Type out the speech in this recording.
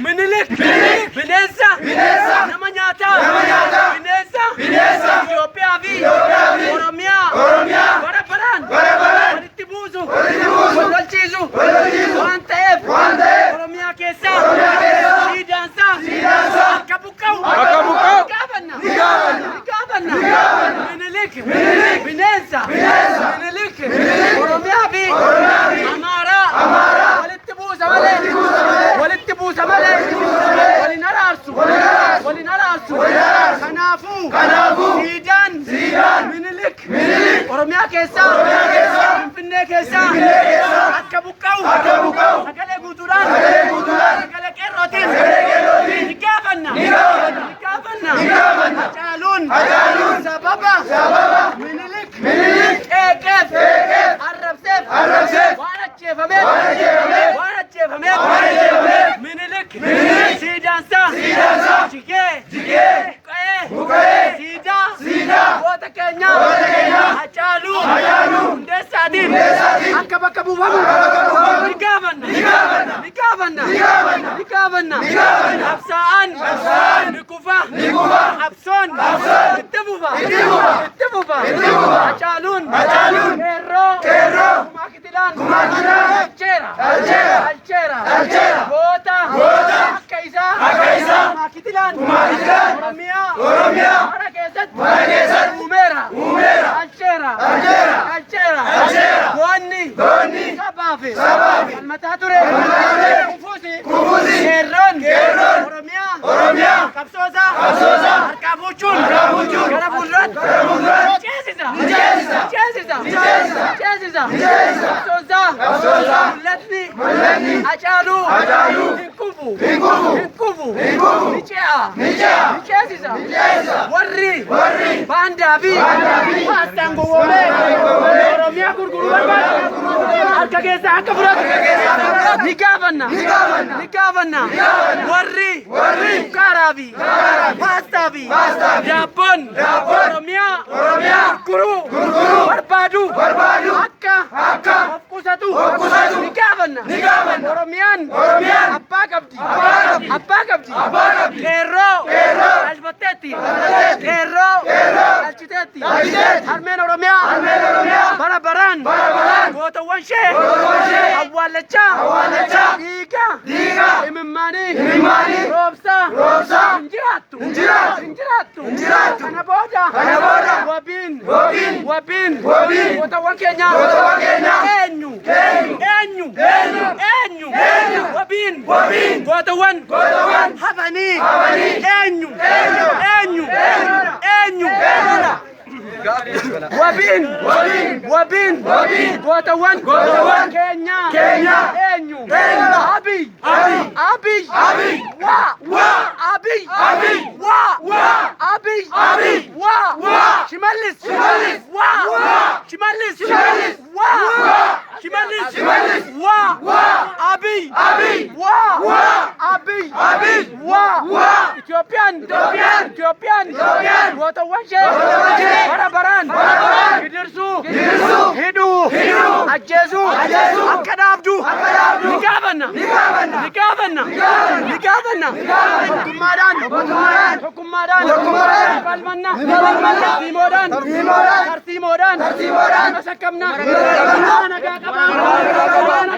Minilik. Bineensa. Nama nyaataa. Bineensa. Itoophiyaa fi Oromiyaa. Bara baraan. Walitti buusu. Wal lolchiisu. Waan ta'eef. Oromiyaa keessaa. Siidaansaa. Akka buqqa'u. Ni gaafanna. Minilik. Bineensa. Minilik. Oromiyaa fi Amaaraa. Walitti buusa malee. Walin araarsu. Kanaafuu. Siidaan. Minilik. Oromiyaa keessaa. Finfinnee keessaa. Akka buqqa'u. Sagalee guutuudhaan. Sagalee qeerrootiin. Ni gaafanna. Hacaaluun. Sababa. Minilik. Eegeef. Arrabseef. Waan ajjeefameef. Minilik. Siidaansaa. Jigee. Buqqa'ee. Siidaa. Goota keenya. Hacaaluu. Hundeessaatiin. Akka bakka buufamu. Ni gaafanna. Qabsaa'aan. Ni kufa. Qabsoon. Itti fufa. Hacaaluun. Qeerroo. Alcheera. Goota. Akka isaa. Maakitilaan. Oromiyaa. Mara keessatti. Uumeera. Alcheera. Goonni. Sabaaf. Falmataa ture. Kufuusi. Qeerroon. Oromiyaa. Qabsoosaa. Harkaa fuuchuun. Gara fuulduraatti. Ceesisa. Qabsoosaa. Mul'atni. Hacaaluu. Hin kufu. Ni ceesisa. Warri. Baandaa fi paastaan gowwoomee. Oromiyaa gurguruu barbaadu. Harka keessaa akka fudhatu. Ni gaafanna. Warri. Sukaaraa fi paastaa fi daabboon. Oromiyaa. Gurguruu. Barbaadu. Akka of qusatu. Ni gaafanna. Oromiyaan. Abbaa qabdi. Qeerroo. Albatteetti. Qeerroo. Alchiteetti. Harmeen Oromiyaa. Bara baraan. Gootawwan ishee. Awwaallachaa. Dhiiga. Imimmaanii. Roobsaa. Hin jiraattu. Kana booda. Wabiin. Gootawwan keenya. Eenyu. Wabiin. Gootawwan. Hafanii. Eenyu. Wabiin. Gootawwan. Keenya. Eenyu. Abiy. Shimallis. Itoophiyaan. Gootawwan ishee. Bara baraan. Gidirsuu. Hidhuu. Ajjeesuu. Akka dhaabdu. Ni gaafanna. Tokkummaadhaan. Falmanna. Tartiimoodhaan. Masakkamna. Nagaa qabna.